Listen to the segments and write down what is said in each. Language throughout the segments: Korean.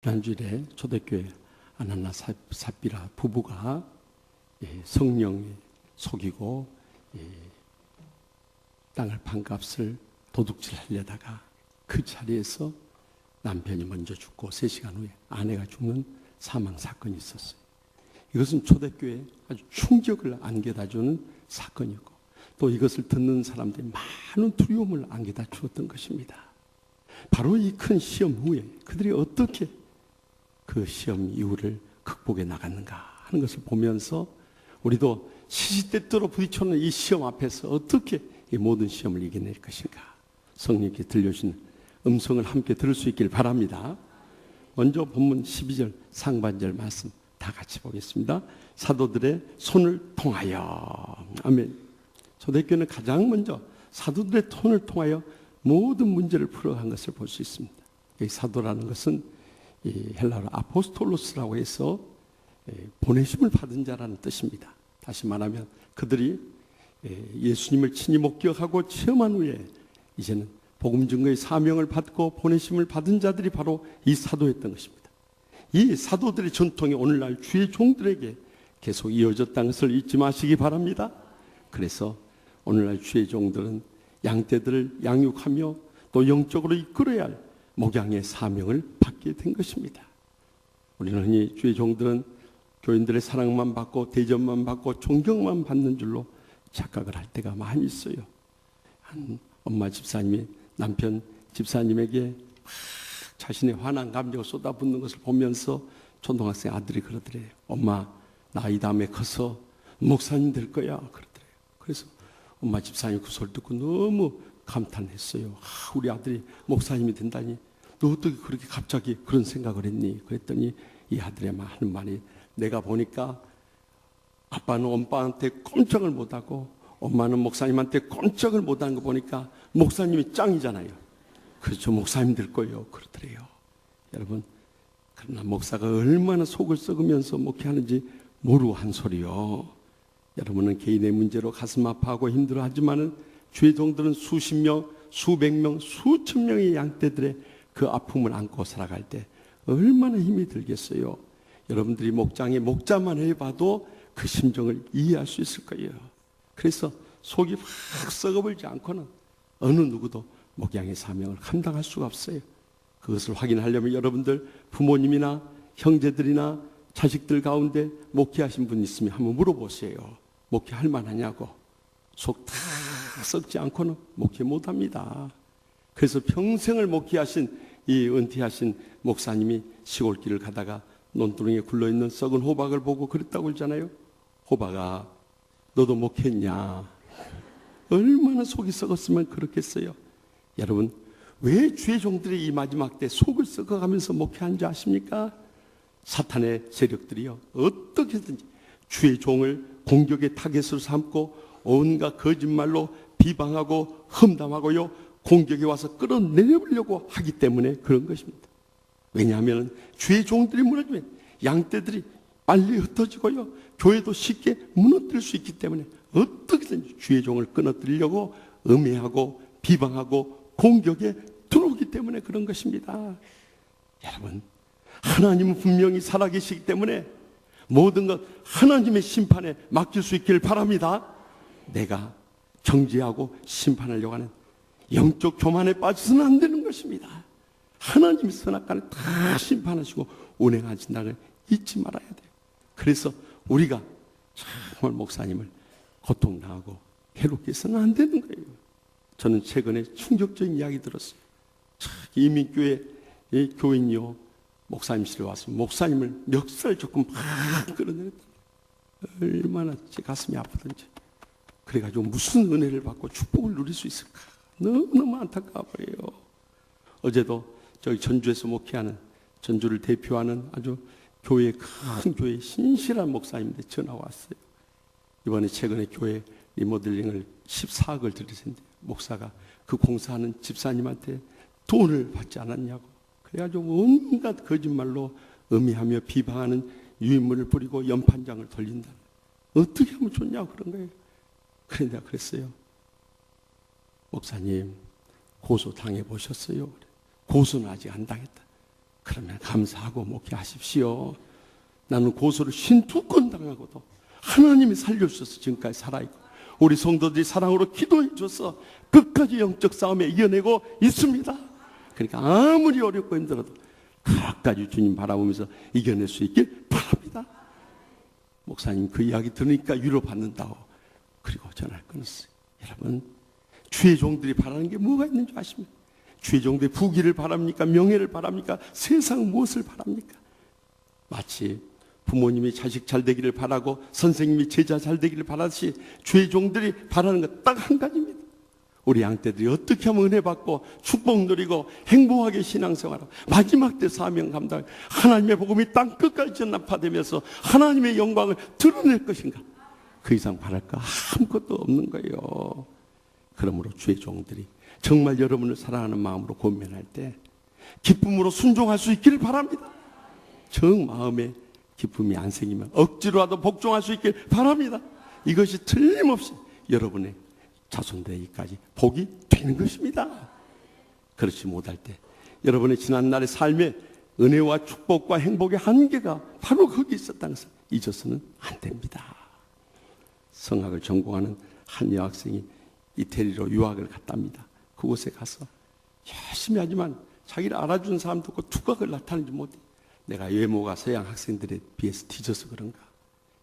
지난주에 초대교회 아나나 삽비라 부부가 성령이 속이고 땅을 판값을 도둑질하려다가 그 자리에서 남편이 먼저 죽고 3시간 후에 아내가 죽는 사망 사건이 있었어요. 이것은 초대교회에 아주 충격을 안겨다주는 사건이고, 또 이것을 듣는 사람들이 많은 두려움을 안겨다 주었던 것입니다. 바로 이 큰 시험 후에 그들이 어떻게 그 시험 이후를 극복해 나갔는가 하는 것을 보면서, 우리도 시시때때로 부딪혀는 이 시험 앞에서 어떻게 이 모든 시험을 이겨낼 것인가, 성령께 들려주신 음성을 함께 들을 수 있길 바랍니다. 먼저 본문 12절 상반절 말씀 다 같이 보겠습니다. 사도들의 손을 통하여. 아멘. 초대교회는 가장 먼저 사도들의 손을 통하여 모든 문제를 풀어간 것을 볼 수 있습니다. 이 사도라는 것은 이 헬라어로 아포스톨로스라고 해서 보내심을 받은 자라는 뜻입니다. 다시 말하면 그들이 예수님을 친히 목격하고 체험한 후에 이제는 복음 증거의 사명을 받고 보내심을 받은 자들이 바로 이 사도였던 것입니다. 이 사도들의 전통이 오늘날 주의 종들에게 계속 이어졌다는 것을 잊지 마시기 바랍니다. 그래서 오늘날 주의 종들은 양떼들을 양육하며 또 영적으로 이끌어야 할 목양의 사명을 받게 된 것입니다. 우리는 흔히 주의 종들은 교인들의 사랑만 받고 대접만 받고 존경만 받는 줄로 착각을 할 때가 많이 있어요. 한 엄마 집사님이 남편 집사님에게 자신의 화난 감정을 쏟아붓는 것을 보면서 초등학생 아들이 그러더래요. 엄마, 나 이 다음에 커서 목사님 될 거야. 그러더래요. 그래서 엄마 집사님 그 소리 듣고 너무 감탄했어요. 우리 아들이 목사님이 된다니, 너 어떻게 그렇게 갑자기 그런 생각을 했니? 그랬더니 이 아들이 하는 말이, 내가 보니까 아빠는 엄마한테 꼼짝을 못하고 엄마는 목사님한테 꼼짝을 못하는 거 보니까 목사님이 짱이잖아요. 그래서 목사님 될 거예요. 그러더래요. 여러분, 그러나 목사가 얼마나 속을 썩으면서 목회하는지 모르고 한 소리요. 여러분은 개인의 문제로 가슴 아파하고 힘들어하지만은 주의 종들은 수십 명, 수백 명, 수천 명의 양떼들의 그 아픔을 안고 살아갈 때 얼마나 힘이 들겠어요. 여러분들이 목장에 목자만 해봐도 그 심정을 이해할 수 있을 거예요. 그래서 속이 확 썩어버리지 않고는 어느 누구도 목양의 사명을 감당할 수가 없어요. 그것을 확인하려면 여러분들 부모님이나 형제들이나 자식들 가운데 목회하신 분 있으면 한번 물어보세요. 목회할 만하냐고. 속 다 썩지 않고는 목회 못합니다. 그래서 평생을 목회하신 이 은퇴하신 목사님이 시골길을 가다가 논두렁에 굴러있는 썩은 호박을 보고 그랬다고 그러잖아요. 호박아, 너도 목회했냐? 얼마나 속이 썩었으면 그렇겠어요. 여러분, 왜 주의 종들이 이 마지막 때 속을 썩어가면서 목회하는지 아십니까? 사탄의 세력들이요, 어떻게든지 주의 종을 공격의 타겟으로 삼고 온갖 거짓말로 비방하고 험담하고요, 공격에 와서 끌어내려보려고 하기 때문에 그런 것입니다. 왜냐하면 주의 종들이 무너지면 양떼들이 빨리 흩어지고요, 교회도 쉽게 무너뜨릴 수 있기 때문에 어떻게든지 주의 종을 끊어뜨리려고 음해하고 비방하고 공격에 들어오기 때문에 그런 것입니다. 여러분, 하나님은 분명히 살아계시기 때문에 모든 것 하나님의 심판에 맡길 수 있길 바랍니다. 내가 정죄하고 심판하려고 하는 영적 교만에 빠져서는 안 되는 것입니다. 하나님이 선악간에 다 심판하시고 운행하신다는 걸 잊지 말아야 돼요. 그래서 우리가 정말 목사님을 고통당하고 괴롭게 해서는 안 되는 거예요. 저는 최근에 충격적인 이야기 들었어요. 이민교회 교인이요, 목사님실에 와서 목사님을 멱살 조금 막 끌어내렸다. 얼마나 제 가슴이 아프던지. 그래가지고 무슨 은혜를 받고 축복을 누릴 수 있을까, 너무너무 안타까워 버려요. 어제도 저희 전주에서 목회하는, 전주를 대표하는 아주 교회, 큰 교회 신실한 목사님인데 전화가 왔어요. 이번에 최근에 교회 리모델링을 14억을 들이셨는데 목사가 그 공사하는 집사님한테 돈을 받지 않았냐고. 그래가지고 온갖 거짓말로 음해하며 비방하는 유인물을 뿌리고 연판장을 돌린다. 어떻게 하면 좋냐고 그런 거예요. 그래 내가 그랬어요. 목사님, 고소 당해 보셨어요? 고소는 아직 안 당했다. 그러면 감사하고 목회하십시오. 나는 고소를 52건 당하고도 하나님이 살려주셔서 지금까지 살아있고, 우리 성도들이 사랑으로 기도해 줘서 끝까지 영적 싸움에 이겨내고 있습니다. 그러니까 아무리 어렵고 힘들어도 끝까지 주님 바라보면서 이겨낼 수 있길 바랍니다. 목사님 그 이야기 들으니까 위로받는다고 그리고 전화를 끊었어요. 여러분, 주의 종들이 바라는 게 뭐가 있는 줄 아십니까? 주의 종들이 부귀를 바랍니까? 명예를 바랍니까? 세상 무엇을 바랍니까? 마치 부모님이 자식 잘 되기를 바라고 선생님이 제자 잘 되기를 바라듯이 주의 종들이 바라는 것 딱 한 가지입니다. 우리 양떼들이 어떻게 하면 은혜 받고 축복 누리고 행복하게 신앙생활하고 마지막 때 사명 감당, 하나님의 복음이 땅 끝까지 전파되면서 하나님의 영광을 드러낼 것인가? 그 이상 바랄 거 아무것도 없는 거예요. 그러므로 주의 종들이 정말 여러분을 사랑하는 마음으로 권면할 때 기쁨으로 순종할 수 있기를 바랍니다. 정 마음에 기쁨이 안 생기면 억지로라도 복종할 수 있길 바랍니다. 이것이 틀림없이 여러분의 자손되기까지 복이 되는 것입니다. 그렇지 못할 때 여러분의 지난날의 삶에 은혜와 축복과 행복의 한계가 바로 거기 있었다는 것을 잊어서는 안 됩니다. 성학을 전공하는 한 여학생이 이태리로 유학을 갔답니다. 그곳에 가서 열심히 하지만 자기를 알아주는 사람도 없고 두각을 나타내지 못해. 내가 외모가 서양 학생들에 비해서 뒤져서 그런가,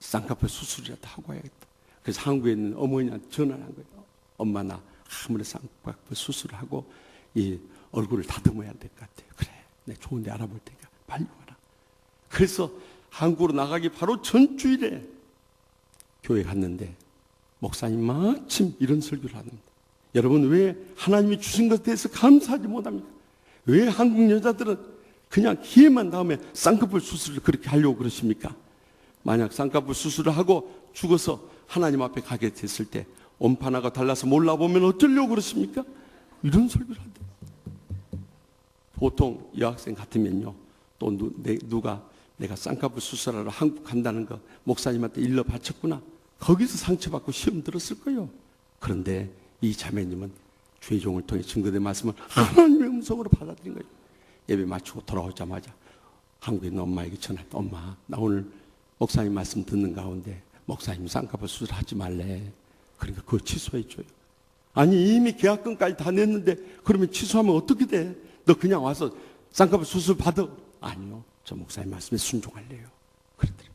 쌍꺼풀 수술이라도 하고 와야겠다. 그래서 한국에 있는 어머니한테 전화를 한 거예요. 엄마, 나 아무리 쌍꺼풀 수술을 하고 이 얼굴을 다듬어야 될 것 같아요. 그래, 내가 좋은 데 알아볼 테니까 빨리 와라. 그래서 한국으로 나가기 바로 전주일에 교회 갔는데 목사님 마침 이런 설교를 하는데, 여러분 왜 하나님이 주신 것에 대해서 감사하지 못합니까? 왜 한국 여자들은 그냥 기회만 닿으면 쌍꺼풀 수술을 그렇게 하려고 그러십니까? 만약 쌍꺼풀 수술을 하고 죽어서 하나님 앞에 가게 됐을 때 온판하고 달라서 몰라보면 어쩌려고 그러십니까? 이런 설교를 한대. 보통 여학생 같으면요, 또 누가 내가 쌍꺼풀 수술하러 한국 간다는 거 목사님한테 일러 바쳤구나, 거기서 상처받고 시험 들었을 거예요. 그런데 이 자매님은 주의 종을 통해 증거된 말씀을 하나님의 음성으로 받아들인 거예요. 예배 마치고 돌아오자마자 한국에 있는 엄마에게 전화했다. 엄마, 나 오늘 목사님 말씀 듣는 가운데 목사님 쌍꺼풀 수술하지 말래. 그러니까 그거 취소해줘요. 아니 이미 계약금까지 다 냈는데 그러면 취소하면 어떻게 돼? 너 그냥 와서 쌍꺼풀 수술 받아. 아니요, 저 목사님 말씀에 순종할래요. 그러더래요.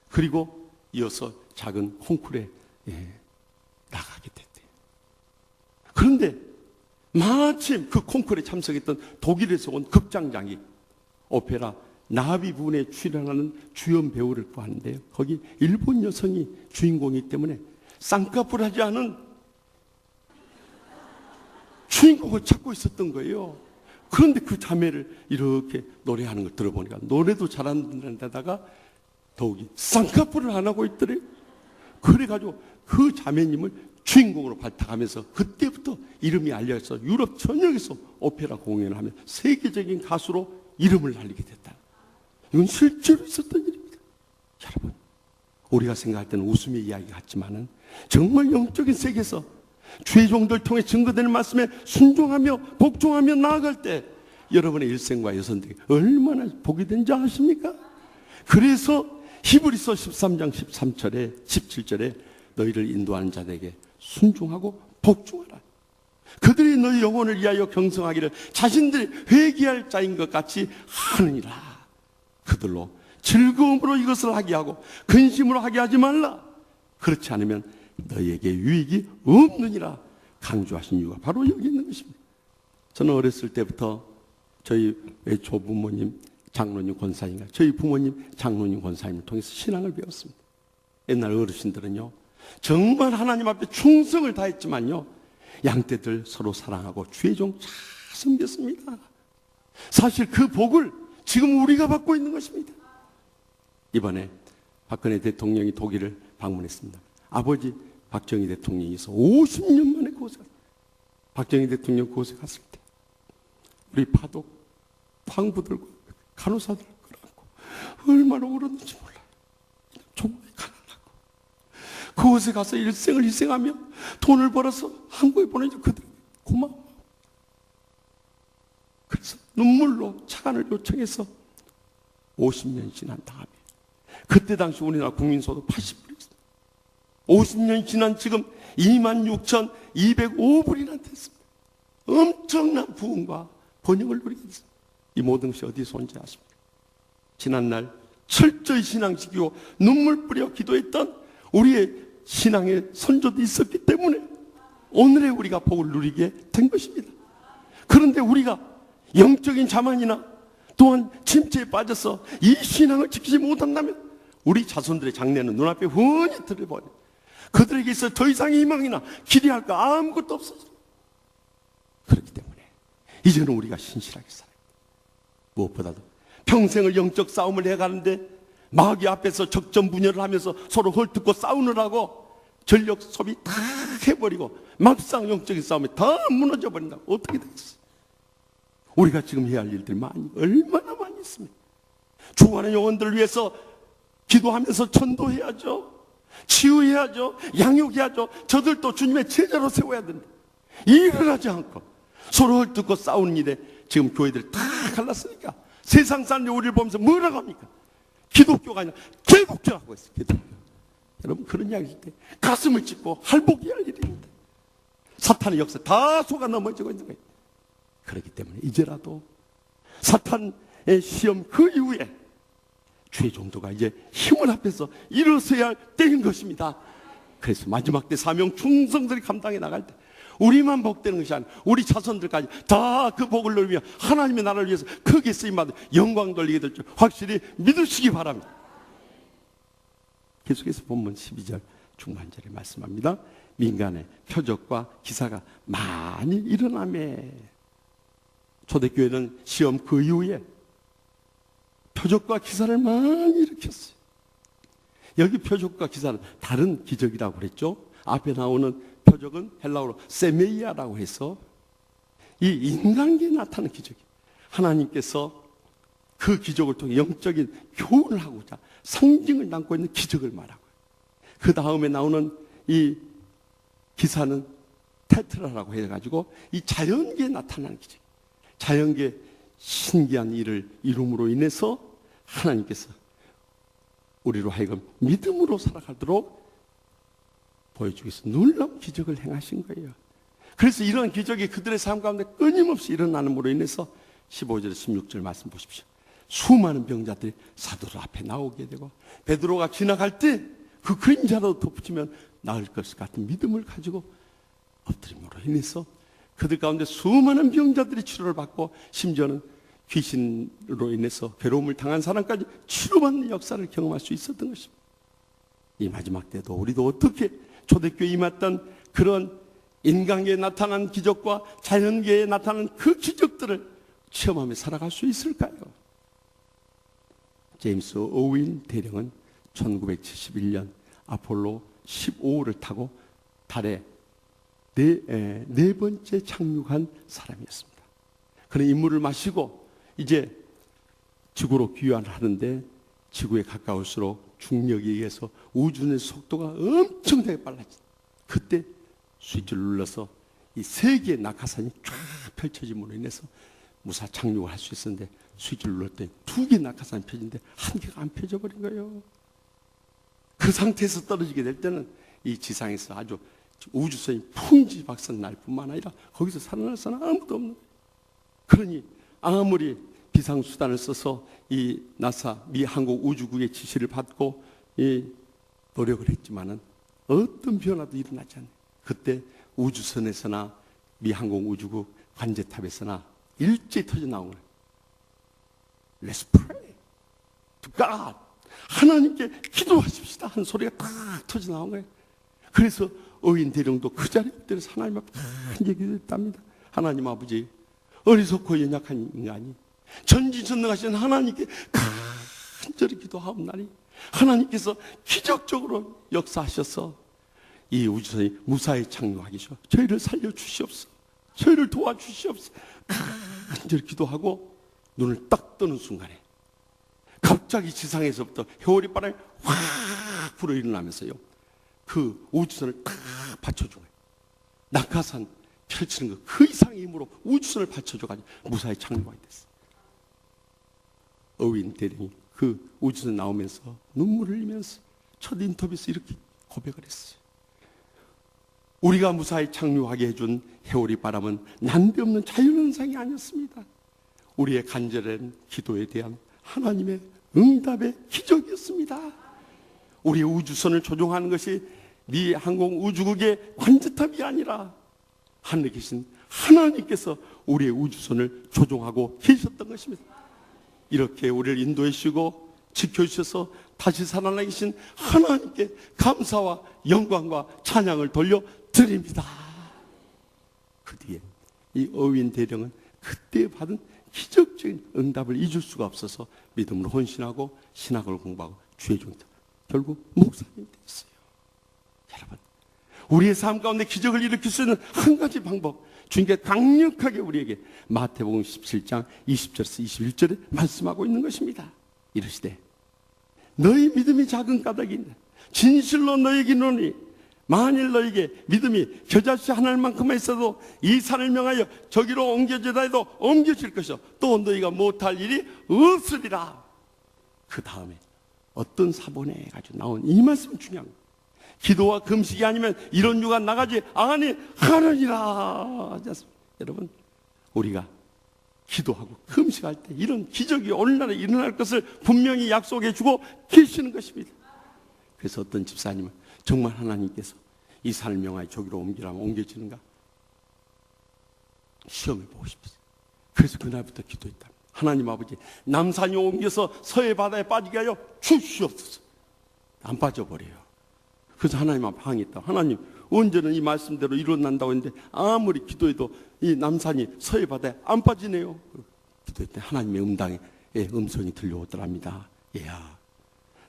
그리고 이어서 작은 콩쿨에 나가게 됐대요. 그런데 마침 그 콩쿨에 참석했던 독일에서 온 극장장이 오페라 나비 부분에 출연하는 주연 배우를 구하는데요, 거기 일본 여성이 주인공이기 때문에 쌍꺼풀 하지 않은 주인공을 찾고 있었던 거예요. 그런데 그 자매를 이렇게 노래하는 걸 들어보니까 노래도 잘하는 데다가 더욱이 쌍꺼풀을 안 하고 있더래요. 그래가지고 그 자매님을 주인공으로 발탁하면서 그때부터 이름이 알려서 유럽 전역에서 오페라 공연을 하며 세계적인 가수로 이름을 날리게 됐다. 이건 실제로 있었던 일입니다. 여러분, 우리가 생각할 때는 웃음의 이야기 같지만은 정말 영적인 세계에서 주의 종들 통해 증거되는 말씀에 순종하며 복종하며 나아갈 때 여러분의 일생과 여선들이 얼마나 복이 된지 아십니까? 그래서 히브리서 13장 13절에 17절에 너희를 인도하는 자들에게 순종하고 복종하라. 그들이 너희 영혼을 위하여 경성하기를 자신들이 회개할 자인 것 같이 하느니라. 그들로 즐거움으로 이것을 하게 하고 근심으로 하게 하지 말라. 그렇지 않으면 너희에게 유익이 없느니라. 강조하신 이유가 바로 여기 있는 것입니다. 저는 어렸을 때부터 저희 외조부모님 장로님 권사님과 저희 부모님 장로님 권사님을 통해서 신앙을 배웠습니다. 옛날 어르신들은요, 정말 하나님 앞에 충성을 다했지만요, 양떼들 서로 사랑하고 주의 종 잘 섬겼습니다. 사실 그 복을 지금 우리가 받고 있는 것입니다. 이번에 박근혜 대통령이 독일을 방문했습니다. 아버지 박정희 대통령이서 50년 만에 그곳에 갔어요. 박정희 대통령 그곳에 갔을 때 우리 파독 황부들과 간호사들을 끌어안고 얼마나 울었는지 몰라요. 정말 가난하고 그곳에 가서 일생을 희생하며 돈을 벌어서 한국에 보내줘 그들 고마워. 그래서 눈물로 차관을 요청해서 50년 지난 다음에, 그때 당시 우리나라 국민소득 80불이었습니다. 50년 지난 지금 26,205불이나 됐습니다. 엄청난 부흥과 번영을 누리게 됐습니다. 이 모든 것이 어디서 온지 아십니까? 지난날 철저히 신앙 지키고 눈물 뿌려 기도했던 우리의 신앙의 선조도 있었기 때문에 오늘의 우리가 복을 누리게 된 것입니다. 그런데 우리가 영적인 자만이나 또한 침체에 빠져서 이 신앙을 지키지 못한다면 우리 자손들의 장래는 눈앞에 훤히 들어버려. 그들에게 있어 더 이상의 희망이나 기대할 거 아무것도 없어져. 그렇기 때문에 이제는 우리가 신실하게 살아야 돼. 무엇보다도 평생을 영적 싸움을 해가는데 마귀 앞에서 적전분열을 하면서 서로 헐뜯고 싸우느라고 전력 소비 다 해버리고 막상 영적인 싸움에 다 무너져 버린다. 어떻게 되겠어? 우리가 지금 해야 할 일들 얼마나 많이 있습니까? 죽어가는 영혼들을 위해서 기도하면서 전도해야죠. 치유해야죠. 양육해야죠. 저들도 주님의 제자로 세워야 된다. 일을 하지 않고 서로 헐뜯고 싸우는 일에 지금 교회들이 다 갈랐으니까 세상 사람들이 우리를 보면서 뭐라고 합니까? 기독교가 아니라 개국교라고 했어요. 기독교. 여러분 그런 이야기 할 때 가슴을 찢고 할복해야 할 일입니다. 사탄의 역사 다 속아 넘어지고 있는 거예요. 그렇기 때문에 이제라도 사탄의 시험 그 이후에 주의 종도가 이제 힘을 합해서 일어서야 할 때인 것입니다. 그래서 마지막 때 사명 충성들이 감당해 나갈 때 우리만 복되는 것이 아니라 우리 자손들까지 다 그 복을 누리며 하나님의 나라를 위해서 크게 쓰임받아 영광 돌리게 될 줄 확실히 믿으시기 바랍니다. 계속해서 본문 12절 중반절에 말씀합니다. 민간의 표적과 기사가 많이 일어나매. 초대교회는 시험 그 이후에 표적과 기사를 많이 일으켰어요. 여기 표적과 기사는 다른 기적이라고 그랬죠. 앞에 나오는 표적은 헬라어로 세메이아라고 해서 이 인간계에 나타나는 기적이에요. 하나님께서 그 기적을 통해 영적인 교훈을 하고자 상징을 담고 있는 기적을 말하고요. 그 다음에 나오는 이 기사는 테트라라고 해가지고 이 자연계에 나타나는 기적. 자연계 신기한 일을 이룸으로 인해서 하나님께서 우리로 하여금 믿음으로 살아가도록 보여주기 위해서 놀라운 기적을 행하신 거예요. 그래서 이런 기적이 그들의 삶 가운데 끊임없이 일어나는으로 인해서 15절 16절 말씀 보십시오. 수많은 병자들이 사도들 앞에 나오게 되고 베드로가 지나갈 때 그 그림자로 덮으면 나을 것 같은 믿음을 가지고 엎드림으로 인해서 그들 가운데 수많은 병자들이 치료를 받고 심지어는 귀신으로 인해서 괴로움을 당한 사람까지 치료받는 역사를 경험할 수 있었던 것입니다. 이 마지막 때도 우리도 어떻게 초대교회에 임했던 그런 인간계에 나타난 기적과 자연계에 나타난 그 기적들을 체험하며 살아갈 수 있을까요? 제임스 오윈 대령은 1971년 아폴로 15호를 타고 달에 네 번째 착륙한 사람이었습니다. 그는 임무를 마치고 이제 지구로 귀환을 하는데 지구에 가까울수록 중력에 의해서 우주의 속도가 엄청나게 빨라진다. 그때 스위치를 눌러서 이 세 개의 낙하산이 쫙 펼쳐짐으로 인해서 무사 착륙을 할 수 있었는데 스위치를 눌렀더니 두 개의 낙하산이 펴지는데 한 개가 안 펴져버린 거예요. 그 상태에서 떨어지게 될 때는 이 지상에서 아주 우주선이 풍지박산 날 뿐만 아니라 거기서 살아날 사람 아무도 없는 거예요. 그러니 아무리 비상수단을 써서 이 나사 미 항공우주국의 지시를 받고 이 노력을 했지만은 어떤 변화도 일어나지 않아요. 그때 우주선에서나 미 항공우주국 관제탑에서나 일제히 터져 나온 거예요. Let's pray to God. 하나님께 기도하십시다 하는 소리가 딱 터져 나온 거예요. 그래서 어인 대령도 그 자리에 엎드려서 하나님 앞에 간절히 기도했답니다. 하나님 아버지, 어리석고 연약한 인간이 전지전능하신 하나님께 간절히 기도하옵나니 하나님께서 기적적으로 역사하셔서 이 우주선이 무사히 착륙하기 위해서 저희를 살려주시옵소서, 저희를 도와주시옵소서 간절히 기도하고 눈을 딱 뜨는 순간에 갑자기 지상에서부터 해오리 바람이 확 불어 일어나면서요 그 우주선을 딱 받쳐준 거예요. 낙하산 펼치는 것 그 이상의 힘으로 우주선을 받쳐줘가지고 무사히 착륙하게 됐어요. 어윈 대령이 그 우주선 나오면서 눈물을 흘리면서 첫 인터뷰에서 이렇게 고백을 했어요. 우리가 무사히 착륙하게 해준 해오리 바람은 난데없는 자연현상이 아니었습니다. 우리의 간절한 기도에 대한 하나님의 응답의 기적이었습니다. 우리의 우주선을 조종하는 것이 미 항공 우주국의 관제탑이 아니라 하늘에 계신 하나님께서 우리의 우주선을 조종하고 계셨던 것입니다. 이렇게 우리를 인도해 주시고 지켜주셔서 다시 살아나 계신 하나님께 감사와 영광과 찬양을 돌려드립니다. 그 뒤에 이 어윈 대령은 그때 받은 기적적인 응답을 잊을 수가 없어서 믿음으로 헌신하고 신학을 공부하고 주의 종이 되고 결국 목사님이 됐어요. 여러분, 우리의 삶 가운데 기적을 일으킬 수 있는 한 가지 방법, 주님께 강력하게 우리에게 마태복음 17장 20절에서 21절에 말씀하고 있는 것입니다. 이르시되 너희 믿음이 작은 까닭이니 진실로 너희에게 이르노니 만일 너희에게 믿음이 겨자씨 하나만큼만 있어도 이 산을 명하여 저기로 옮겨지다 해도 옮겨질 것이요 또 너희가 못할 일이 없으리라. 그 다음에 어떤 사본에 가지고 나온 이 말씀 중요한 거예요. 기도와 금식이 아니면 이런 유가 나가지 아니하느니라. 여러분, 우리가 기도하고 금식할 때 이런 기적이 오늘날에 일어날 것을 분명히 약속해 주고 계시는 것입니다. 그래서 어떤 집사님은 정말 하나님께서 이 산을 명하여 저기로 옮기라면 옮겨지는가 시험해 보고 싶었어요. 그래서 그날부터 기도했다. 하나님 아버지, 남산이 옮겨서 서해 바다에 빠지게 하여 주시옵소서. 안 빠져버려요. 그래서 하나님 앞에 항의했다. 하나님, 언제는 이 말씀대로 일어난다고 했는데 아무리 기도해도 이 남산이 서해 바다에 안 빠지네요. 기도했더니 하나님의 음당의 음성이 들려오더랍니다. 얘야,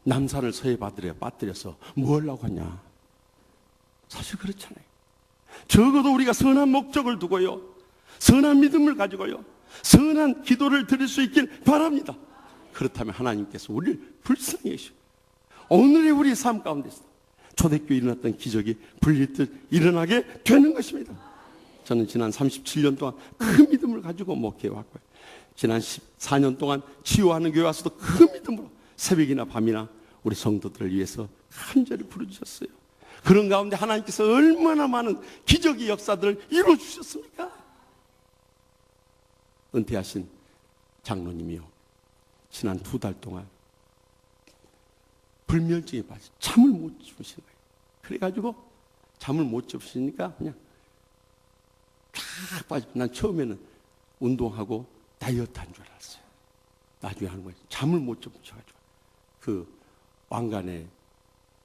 남산을 서해 바다에 빠뜨려서 뭐 하려고 하냐. 사실 그렇잖아요. 적어도 우리가 선한 목적을 두고요, 선한 믿음을 가지고요, 선한 기도를 드릴 수 있길 바랍니다. 그렇다면 하나님께서 우리를 불쌍히 여기시고 오늘의 우리 삶 가운데서 초대교회에 일어났던 기적이 불릴듯 일어나게 되는 것입니다. 저는 지난 37년 동안 큰 믿음을 가지고 목회해 왔고요, 지난 14년 동안 치유하는 교회 와서도 큰 믿음으로 새벽이나 밤이나 우리 성도들을 위해서 간절히 부르주셨어요. 그런 가운데 하나님께서 얼마나 많은 기적의 역사들을 이루어주셨습니까? 은퇴하신 장로님이요, 지난 2달 동안 불면증에 빠져 잠을 못 주무시는 거예요. 그래가지고 잠을 못 주무시니까 그냥 쫙 빠지고, 난 처음에는 운동하고 다이어트 한 줄 알았어요. 나중에 하는 거예요. 잠을 못 주무셔가지고 그 왕관의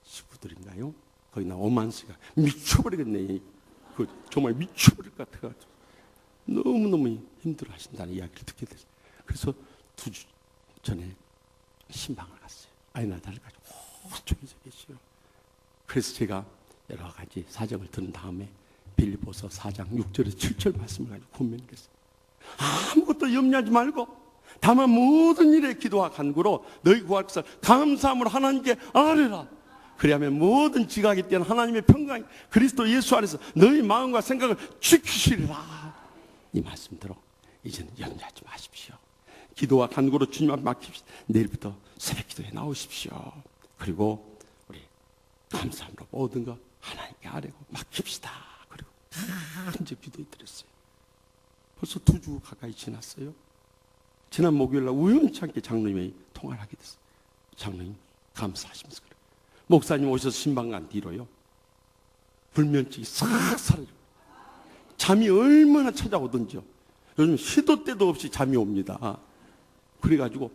식구들인가요? 거기 나 오만씨가 미쳐버리겠네. 그 정말 미쳐버릴 것 같아가지고 너무너무 힘들어 하신다는 이야기를 듣게 됐어요. 그래서 2주 전에 신방을 갔어요. 아이나다를 가지고 저기서 계시요. 그래서 제가 여러 가지 사정을 들은 다음에 빌립보서 4장 6절에서 7절 말씀을 가지고 권면했어요. 아무것도 염려하지 말고 다만 모든 일에 기도와 간구로 너희 구할 것을 감사함으로 하나님께 아뢰라. 그리하면 모든 지각이 뛰어난 하나님의 평강이 그리스도 예수 안에서 너희 마음과 생각을 지키시리라. 이 말씀대로 이제는 염려하지 마십시오. 기도와 간구로 주님 앞에 맡깁시다. 내일부터 새벽 기도에 나오십시오. 그리고 우리 감사함으로 모든 거 하나님께 아뢰고 맡깁시다. 그리고 이제 기도해 드렸어요. 벌써 2주 가까이 지났어요. 지난 목요일날 우연치 않게 장로님이 통화를 하게 됐어요. 장로님 감사하시면서 그래요. 목사님 오셔서 신방간 뒤로요, 불면증이 싹 사라져요. 잠이 얼마나 찾아오든지요. 요즘 시도 때도 없이 잠이 옵니다. 그래가지고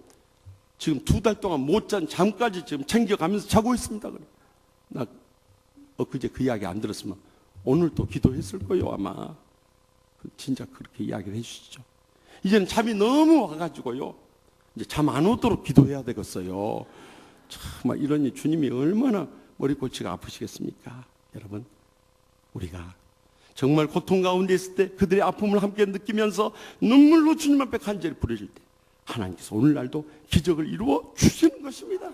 지금 2달 동안 못 잔 잠까지 지금 챙겨가면서 자고 있습니다. 그래. 나 엊그제 그 이야기 안 들었으면 오늘 또 기도했을 거예요 아마. 진짜 그렇게 이야기를 해주시죠. 이제는 잠이 너무 와가지고요, 이제 잠 안 오도록 기도해야 되겠어요. 참 이러니 주님이 얼마나 머리꼬치가 아프시겠습니까? 여러분, 우리가 정말 고통 가운데 있을 때 그들의 아픔을 함께 느끼면서 눈물로 주님 앞에 간절히 부르실 때 하나님께서 오늘날도 기적을 이루어 주시는 것입니다.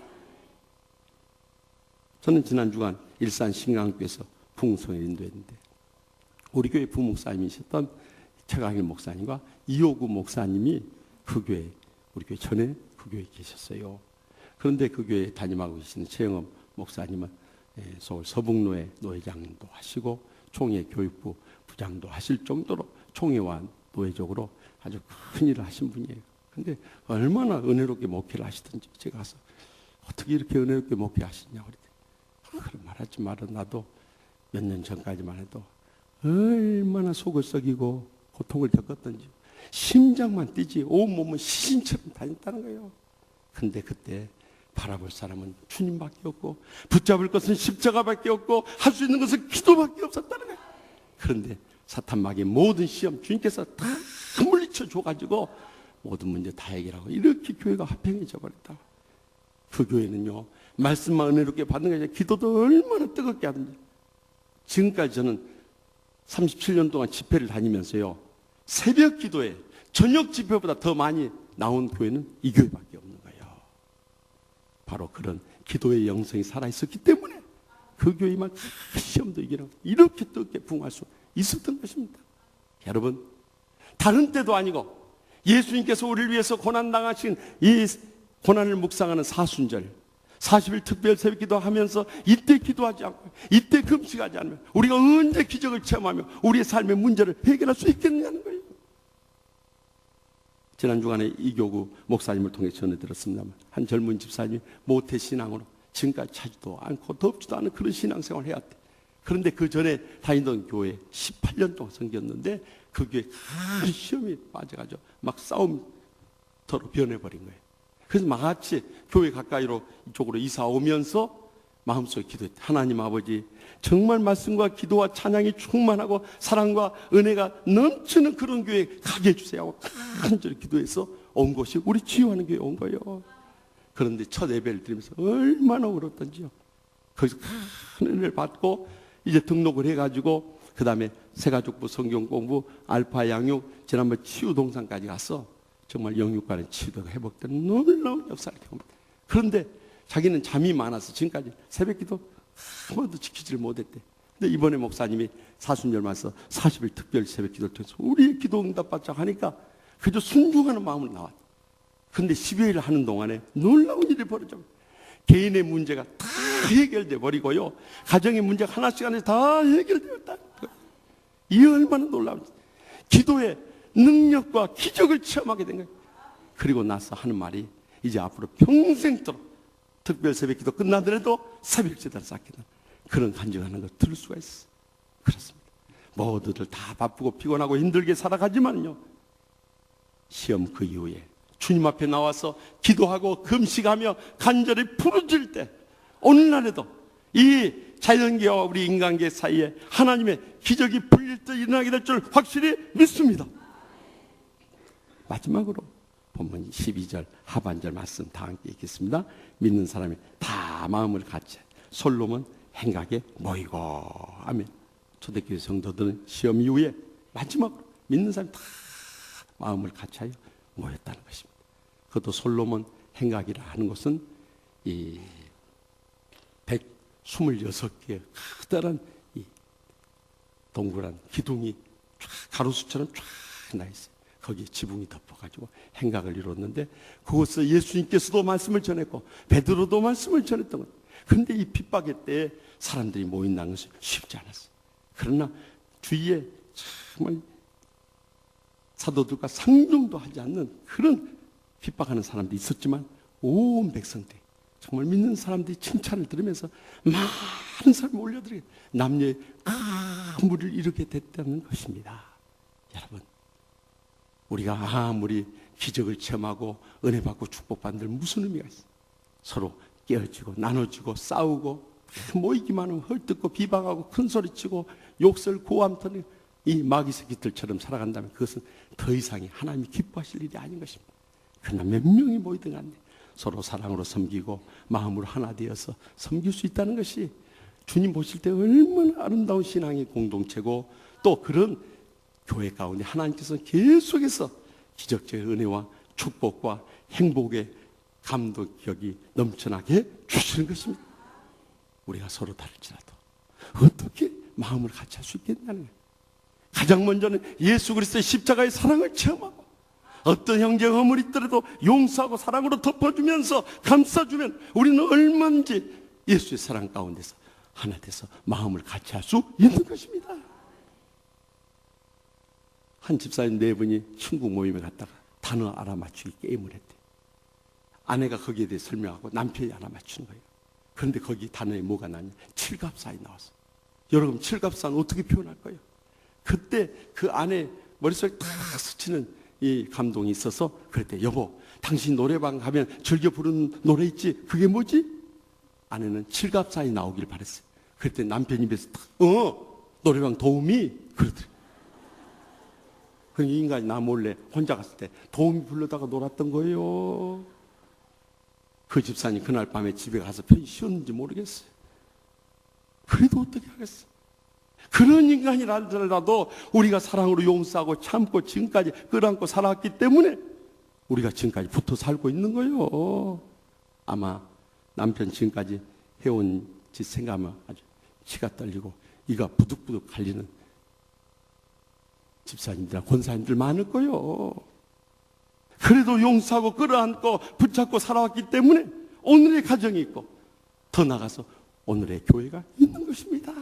저는 지난 주간 일산 신강교에서 풍성을 인도했는데 우리 교회 부목사님이셨던 최강일 목사님과 이호구 목사님이 그 교회, 우리 교회 전에 그 교회에 계셨어요. 그런데 그 교회에 담임하고 계시는 최영업 목사님은 서울 서북로의 노회장도 하시고 총회 교육부 부장도 하실 정도로 총회와 노회적으로 아주 큰 일을 하신 분이에요. 근데 얼마나 은혜롭게 목회를 하시든지 제가 가서 어떻게 이렇게 은혜롭게 목회하시냐고 그랬더니 그런 말 하지 마라. 나도 몇 년 전까지만 해도 얼마나 속을 썩이고 고통을 겪었던지 심장만 뛰지 온몸은 시신처럼 다녔다는 거예요. 근데 그때 바라볼 사람은 주님밖에 없고 붙잡을 것은 십자가밖에 없고 할 수 있는 것은 기도밖에 없었다는 거예요. 그런데 사탄마귀의 모든 시험 주님께서 다 물리쳐 줘가지고 모든 문제 다 해결하고 이렇게 교회가 화평해져 버렸다. 그 교회는요 말씀만 은혜롭게 받는 게 아니라 기도도 얼마나 뜨겁게 하든지. 지금까지 저는 37년 동안 집회를 다니면서요 새벽 기도에 저녁 집회보다 더 많이 나온 교회는 이 교회밖에 없는 거예요. 바로 그런 기도의 영성이 살아있었기 때문에 그 교회만 시험도 이기라고 이렇게 뜨겁게 부응할 수 있었던 것입니다. 여러분 다른 때도 아니고 예수님께서 우리를 위해서 고난당하신 이 고난을 묵상하는 사순절 40일 특별 새벽기도 하면서 이때 기도하지 않고 이때 금식하지 않으면 우리가 언제 기적을 체험하며 우리의 삶의 문제를 해결할 수 있겠느냐는 거예요. 지난 주간에 이교구 목사님을 통해 전해 들었습니다만 한 젊은 집사님이 모태신앙으로 지금까지 차지도 않고 덥지도 않은 그런 신앙생활을 해왔대. 그런데 그 전에 다니던 교회 18년 동안 섬겼는데 그 교회 큰 시험이 빠져가지고 막 싸움터로 변해버린 거예요. 그래서 마치 교회 가까이로 이쪽으로 이사 오면서 마음속에 기도했대. 하나님 아버지 정말 말씀과 기도와 찬양이 충만하고 사랑과 은혜가 넘치는 그런 교회에 가게 해주세요 하고 간절히 기도해서 온 곳이 우리 치유하는 교회에 온 거예요. 그런데 첫 예배를 드리면서 얼마나 울었던지요. 거기서 큰 은혜를 받고 이제 등록을 해가지고 그 다음에 새가족부 성경 공부 알파 양육 지난번 치유 동산까지 가서 정말 영육간의 치유가 회복되는 놀라운 역사를 경험합니다. 그런데 자기는 잠이 많아서 지금까지 새벽기도 한 번도 지키지를 못했대. 근데 이번에 목사님이 사순절 맞서 40일 특별 새벽기도를 통해서 우리의 기도 응답받자 하니까 그저 순종하는 마음으로 나왔대. 근데 12일 하는 동안에 놀라운 일이 벌어져. 개인의 문제가 다 해결돼 버리고요. 가정의 문제가 하나씩 하나씩 다 해결되었다. 이 얼마나 놀라운지. 기도의 능력과 기적을 체험하게 된 거예요. 그리고 나서 하는 말이 이제 앞으로 평생도록 특별 새벽기도 끝나더라도 새벽제단을 쌓겠다. 그런 간증하는 걸 들을 수가 있어. 그렇습니다. 모두들 다 바쁘고 피곤하고 힘들게 살아가지만요. 시험 그 이후에 주님 앞에 나와서 기도하고 금식하며 간절히 부르짖을 때 오늘날에도 이 자연계와 우리 인간계 사이에 하나님의 기적이 풀릴 때 일어나게 될 줄 확실히 믿습니다. 마지막으로 본문 12절 하반절 말씀 다 함께 읽겠습니다. 믿는 사람이 다 마음을 같이 솔로몬 행각에 모이고 아멘. 초대교회 성도들은 시험 이후에 마지막으로 믿는 사람이 다 마음을 같이하여 모였다는 것입니다. 그것도 솔로몬 행각이라 하는 것은 이 126개의 커다란 이 동그란 기둥이 쫙 가로수처럼 쫙 나 있어요. 거기에 지붕이 덮어가지고 행각을 이뤘는데 그곳에 예수님께서도 말씀을 전했고 베드로도 말씀을 전했던 것. 그런데 이 핍박의 때에 사람들이 모인다는 것이 쉽지 않았어요. 그러나 주위에 정말 사도들과 상종도 하지 않는 그런 핍박하는 사람도 있었지만 온 백성들이 정말 믿는 사람들이 칭찬을 들으면서 많은 사람이 몰려들게 남녀의 큰 무리를 이루게 됐다는 것입니다. 여러분 우리가 아무리 기적을 체험하고 은혜 받고 축복받는 데 무슨 의미가 있어요? 서로 깨어지고 나눠지고 싸우고 모이기만 하면 헐뜯고 비방하고 큰소리치고 욕설 고함 터는 이 마귀 새끼들처럼 살아간다면 그것은 더 이상이 하나님이 기뻐하실 일이 아닌 것입니다. 그러나 몇 명이 모이든 간에 서로 사랑으로 섬기고 마음으로 하나 되어서 섬길 수 있다는 것이 주님 보실 때 얼마나 아름다운 신앙의 공동체고 또 그런 교회 가운데 하나님께서 계속해서 기적적인 은혜와 축복과 행복의 감동력이 넘쳐나게 주시는 것입니다. 우리가 서로 다를지라도 어떻게 마음을 같이 할 수 있겠냐는 거예요. 가장 먼저는 예수 그리스도의 십자가의 사랑을 체험하고 어떤 형제가 허물이 있더라도 용서하고 사랑으로 덮어주면서 감싸주면 우리는 얼마든지 예수의 사랑 가운데서 하나 돼서 마음을 같이 할 수 있는 것입니다. 한 집사님 4분이 친구 모임에 갔다가 단어 알아맞추기 게임을 했대. 아내가 거기에 대해 설명하고 남편이 알아맞추는 거예요. 그런데 거기 단어에 뭐가 나냐? 칠갑사이 나왔어. 여러분, 칠갑사는 어떻게 표현할 거예요? 그때 그 아내 머릿속에 탁 스치는 이 감동이 있어서 그랬대. 여보, 당신 노래방 가면 즐겨 부르는 노래 있지? 그게 뭐지? 아내는 칠갑사이 나오길 바랬어요. 그랬더니 남편 입에서 탁, 노래방 도우미? 그러더래. 그 인간이 나 몰래 혼자 갔을 때 도우미 불러다가 놀았던 거예요. 그 집사님 그날 밤에 집에 가서 편히 쉬었는지 모르겠어요. 그래도 어떻게 하겠어? 그런 인간이라도 우리가 사랑으로 용서하고 참고 지금까지 끌어안고 살아왔기 때문에 우리가 지금까지 붙어 살고 있는 거예요. 아마 남편 지금까지 해온 짓 생각하면 아주 치가 떨리고 이가 부득부득 갈리는 집사님들, 권사님들 많을 거예요. 그래도 용서하고 끌어안고 붙잡고 살아왔기 때문에 오늘의 가정이 있고 더 나아가서 오늘의 교회가 있는 것입니다.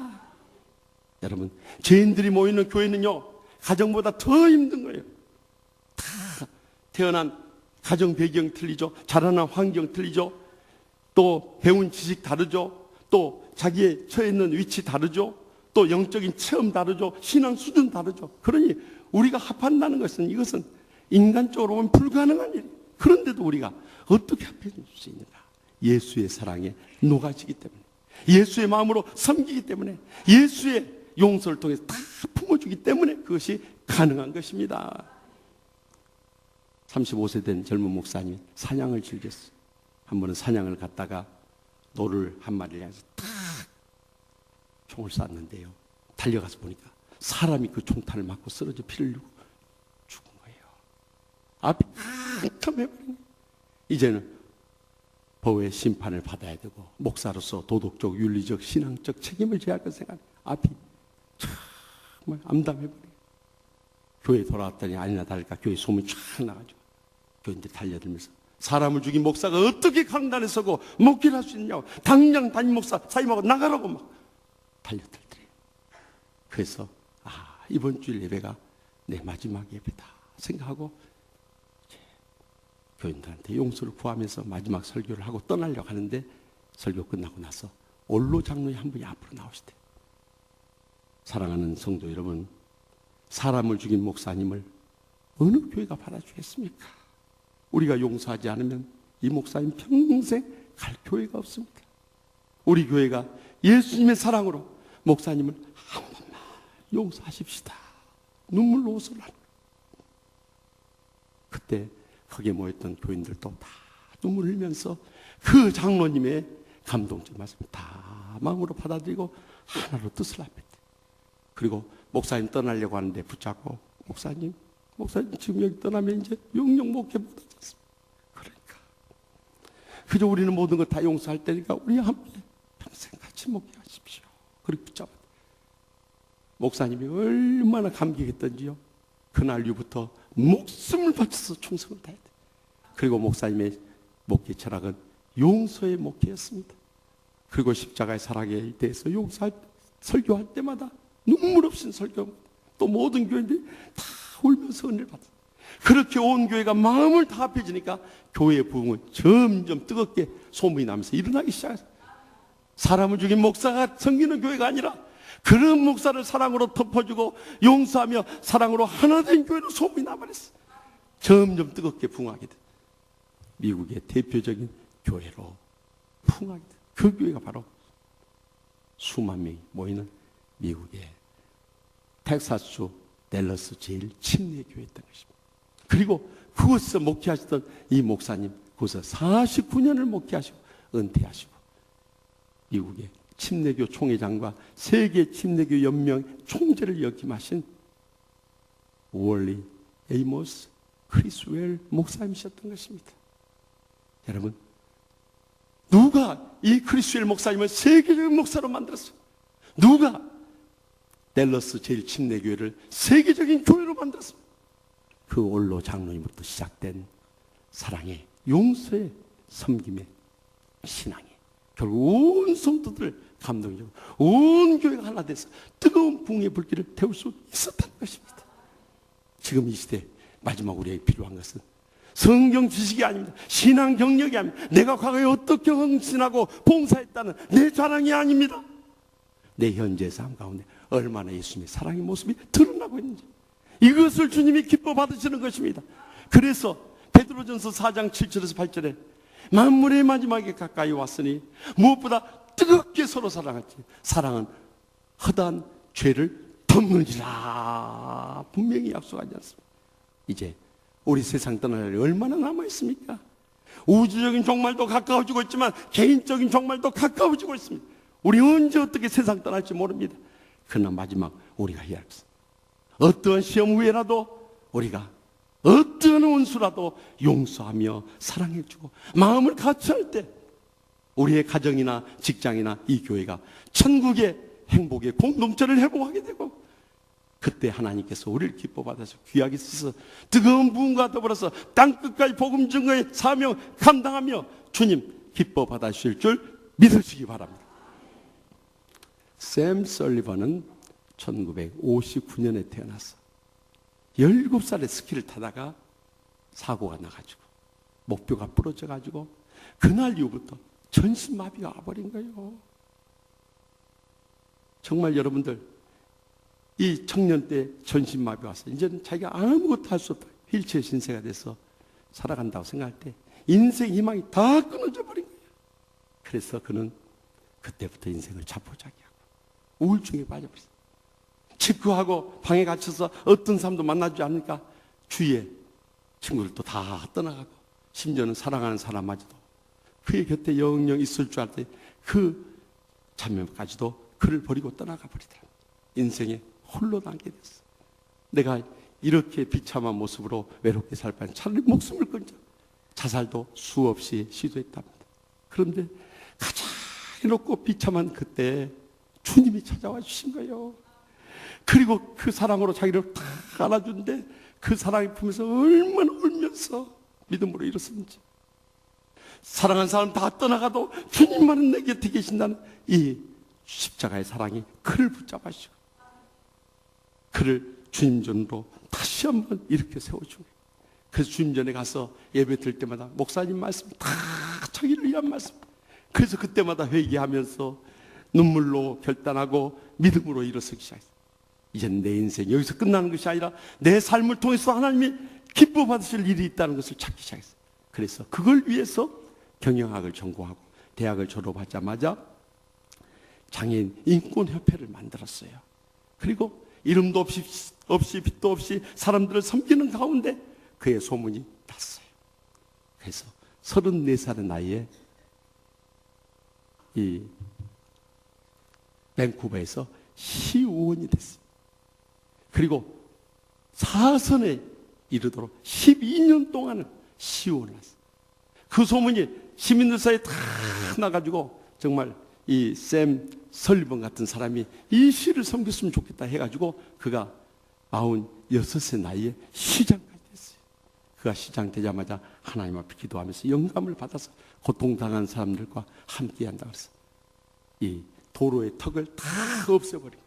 여러분, 죄인들이 모이는 교회는요, 가정보다 더 힘든 거예요. 다 태어난 가정 배경 틀리죠. 자라난 환경 틀리죠. 또 배운 지식 다르죠. 또 자기의 처해 있는 위치 다르죠. 또 영적인 체험 다르죠. 신앙 수준 다르죠. 그러니 우리가 합한다는 것은 이것은 인간적으로 보면 불가능한 일이에요. 그런데도 우리가 어떻게 합해줄 수 있는가? 예수의 사랑에 녹아지기 때문에, 예수의 마음으로 섬기기 때문에, 예수의 용서를 통해서 다 품어주기 때문에 그것이 가능한 것입니다. 35세 된 젊은 목사님이 사냥을 즐겼어요. 한 번은 사냥을 갔다가 노를 한 마리를 향해서 탁 총을 쐈는데요. 달려가서 보니까 사람이 그 총탄을 맞고 쓰러져 피를 흘리고 죽은 거예요. 앞이 캄캄해버린. 이제는 법의 심판을 받아야 되고 목사로서 도덕적, 윤리적, 신앙적 책임을 져야 할 것 생각해. 앞이 정말 암담해버려요. 교회에 돌아왔더니 아니나 다를까 교회 소문이 쫙 나가지고 교인들이 달려들면서 사람을 죽인 목사가 어떻게 강단에 서고 목회를 할 수 있냐고, 당장 담임 목사 사임하고 나가라고 막 달려들더래요. 그래서 이번 주일 예배가 내 마지막 예배다 생각하고 교인들한테 용서를 구하면서 마지막 설교를 하고 떠나려고 하는데 설교 끝나고 나서 원로 장로의 한 분이 앞으로 나오시대. 사랑하는 성도 여러분, 사람을 죽인 목사님을 어느 교회가 받아주겠습니까? 우리가 용서하지 않으면 이 목사님 평생 갈 교회가 없습니다. 우리 교회가 예수님의 사랑으로 목사님을 한 번만 용서하십시다. 눈물로 옷을 하는. 그때 거기에 모였던 교인들도 다 눈물 흘리면서 그 장로님의 감동적 말씀 다 마음으로 받아들이고 하나로 뜻을 합했대. 그리고 목사님 떠나려고 하는데 붙잡고 목사님 지금 여기 떠나면 이제 영영 목회 못하겠습니다. 그러니까 그저 우리는 모든 것 다 용서할 때니까 우리 함께 평생 같이 목회하십시오. 그렇게 붙잡아. 목사님이 얼마나 감격했던지요. 그날 이후부터 목숨을 바쳐서 충성을 다해야 돼. 그리고 목사님의 목회 철학은 용서의 목회였습니다. 그리고 십자가의 사랑에 대해서 설교할 때마다 눈물 없인 설교, 또 모든 교인들이 다 울면서 은혜를 받았어요. 그렇게 온 교회가 마음을 다 합해지니까 교회의 부흥은 점점 뜨겁게 소문이 나면서 일어나기 시작했어요. 사람을 죽인 목사가 섬기는 교회가 아니라 그런 목사를 사랑으로 덮어주고 용서하며 사랑으로 하나 된 교회로 소문이 나버렸어요. 점점 뜨겁게 부흥하게 돼. 미국의 대표적인 교회로 부흥하게 돼. 그 교회가 바로 수만 명이 모이는 미국의 텍사스 댈러스 제일 침례 교회였던 것입니다. 그리고 그곳에서 목회하시던 이 목사님, 그곳에서 49년을 목회하시고 은퇴하시고 미국의 침례교 총회장과 세계 침례교 연명 총재를 역임하신 월리 에이모스 크리스웰 목사님이셨던 것입니다. 여러분, 누가 이 크리스웰 목사님을 세계적인 목사로 만들었어요? 누가 댈러스 제일 침례교회를 세계적인 교회로 만들었습니다. 그 올로 장로님부터 시작된 사랑의, 용서의, 섬김의 신앙이 결국 온 성도들을 감동적으로 온 교회가 하나 돼서 뜨거운 붕의 불길을 태울 수 있었다는 것입니다. 지금 이 시대 마지막 우리에게 필요한 것은 성경 지식이 아닙니다. 신앙 경력이 아닙니다. 내가 과거에 어떻게 헌신하고 봉사했다는 내 자랑이 아닙니다. 내 현재 삶 가운데 얼마나 예수님의 사랑의 모습이 드러나고 있는지, 이것을 주님이 기뻐 받으시는 것입니다. 그래서 베드로전서 4장 7절에서 8절에 만물의 마지막에 가까이 왔으니 무엇보다 뜨겁게 서로 사랑하지, 사랑은 허다한 죄를 덮느니라 분명히 약속하지 않습니까? 이제 우리 세상 떠날 날이 얼마나 남아있습니까? 우주적인 종말도 가까워지고 있지만 개인적인 종말도 가까워지고 있습니다. 우리 언제 어떻게 세상 떠날지 모릅니다. 그러나 마지막 우리가 해야 할 것은 어떠한 시험 후에라도 우리가 어떠한 원수라도 용서하며 사랑해주고 마음을 같이 할 때 우리의 가정이나 직장이나 이 교회가 천국의 행복의 공동체를 회복하게 되고, 그때 하나님께서 우리를 기뻐 받아서 귀하게 쓰셔서 뜨거운 부흥과 더불어서 땅끝까지 복음 증거의 사명 감당하며 주님 기뻐 받아주실 줄 믿으시기 바랍니다. 샘 설리번은 1959년에 태어났어. 17살에 스키를 타다가 사고가 나가지고 목뼈가 부러져가지고 그날 이후부터 전신마비가 와버린 거예요. 정말 여러분들, 이 청년 때 전신마비 왔어요. 이제는 자기가 아무것도 할 수 없다, 휠체어 신세가 돼서 살아간다고 생각할 때 인생 희망이 다 끊어져 버린 거예요. 그래서 그는 그때부터 인생을 자포자기하고 우울증에 빠져버렸어요. 직구하고 방에 갇혀서 어떤 사람도 만나지 않으니까 주위에 친구들도 다 떠나가고, 심지어는 사랑하는 사람마저도 그의 곁에 영영 있을 줄 알 때 그 자매까지도 그를 버리고 떠나가 버리더라. 인생에 홀로 남게 됐어. 내가 이렇게 비참한 모습으로 외롭게 살 바엔 차라리 목숨을 끊자. 자살도 수없이 시도했답니다. 그런데 가장 이롭고 비참한 그때 주님이 찾아와 주신 거예요. 그리고 그 사랑으로 자기를 다 안아준데 그 사랑의 품에서 얼마나 울면서 믿음으로 일어섰는지. 사랑한 사람 다 떠나가도 주님만은 내 곁에 계신다는 이 십자가의 사랑이 그를 붙잡아주시고 그를 주님 전으로 다시 한번 이렇게 세워준 거예요. 그래서 주님 전에 가서 예배 드릴 때마다 목사님 말씀 다 자기를 위한 말씀. 그래서 그때마다 회개하면서 눈물로 결단하고 믿음으로 일어서기 시작했어요. 이제는 내 인생 여기서 끝나는 것이 아니라 내 삶을 통해서 하나님이 기뻐 받으실 일이 있다는 것을 찾기 시작했어요. 그래서 그걸 위해서 경영학을 전공하고 대학을 졸업하자마자 장애인 인권협회를 만들었어요. 그리고 이름도 없이 빛도 없이 사람들을 섬기는 가운데 그의 소문이 났어요. 그래서 34살의 나이에 이 밴쿠버에서 시의원이 됐어요. 그리고 4선에 이르도록 12년 동안은 시의원을 했어요. 그 소문이 시민들 사이에 다 나가지고 정말 이 샘 설리번 같은 사람이 이 시를 섬겼으면 좋겠다 해가지고 그가 96세 나이에 시장까지 됐어요. 그가 시장 되자마자 하나님 앞에 기도하면서 영감을 받아서 고통당한 사람들과 함께 한다고 해서 이 도로의 턱을 다 없애버리고,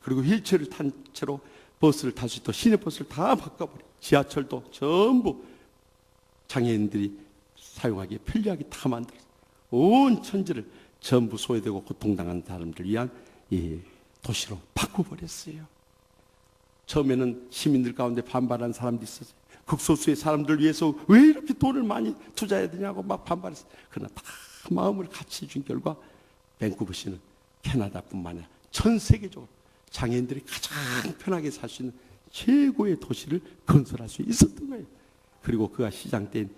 그리고 휠체어를 탄 채로 버스를 탈 수 있도록 시내버스를 다 바꿔버리고, 지하철도 전부 장애인들이 사용하기에 편리하게 다 만들어서 온 천지를 전부 소외되고 고통당한 사람들을 위한 이 도시로 바꿔버렸어요. 처음에는 시민들 가운데 반발한 사람도 있었어요. 극소수의 사람들 위해서 왜 이렇게 돈을 많이 투자해야 되냐고 막 반발했어요. 그러나 다 마음을 같이 해준 결과 밴쿠버시는 캐나다뿐만 아니라 전 세계적으로 장애인들이 가장 편하게 살 수 있는 최고의 도시를 건설할 수 있었던 거예요. 그리고 그가 시장 때인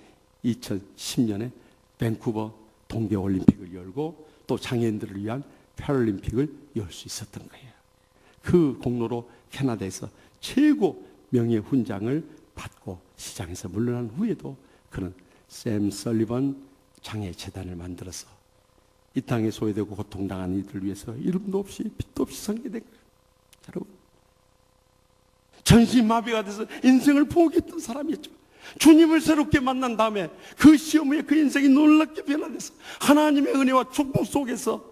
2010년에 밴쿠버 동계올림픽을 열고 또 장애인들을 위한 패럴림픽을 열 수 있었던 거예요. 그 공로로 캐나다에서 최고 명예 훈장을 받고 시장에서 물러난 후에도 그는 샘 설리번 장애재단을 만들어서 이 땅에 소외되고 고통당한 이들을 위해서 이름도 없이 빛도 없이 섬기된 거예요. 여러분, 전신마비가 돼서 인생을 포기했던 사람이었죠. 주님을 새롭게 만난 다음에 그 시험 후에 그 인생이 놀랍게 변화돼서 하나님의 은혜와 축복 속에서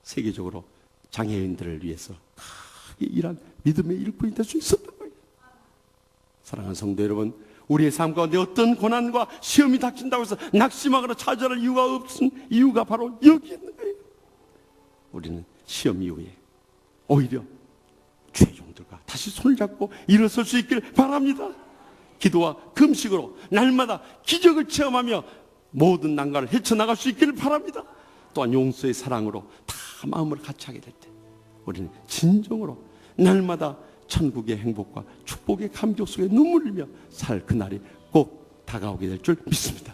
세계적으로 장애인들을 위해서 크게 일한 믿음의 일꾼이 될 수 있었던 거예요. 사랑하는 성도 여러분, 우리의 삶 가운데 어떤 고난과 시험이 닥친다고 해서 낙심하거나 좌절할 이유가 없은 이유가 바로 여기 있는 거예요. 우리는 시험 이후에 오히려 주의 종들과 다시 손을 잡고 일어설 수 있길 바랍니다. 기도와 금식으로 날마다 기적을 체험하며 모든 난관을 헤쳐나갈 수 있기를 바랍니다. 또한 용서의 사랑으로 다 마음을 같이 하게 될 때 우리는 진정으로 날마다 천국의 행복과 축복의 감격 속에 눈물 흘리며 살 그날이 꼭 다가오게 될 줄 믿습니다.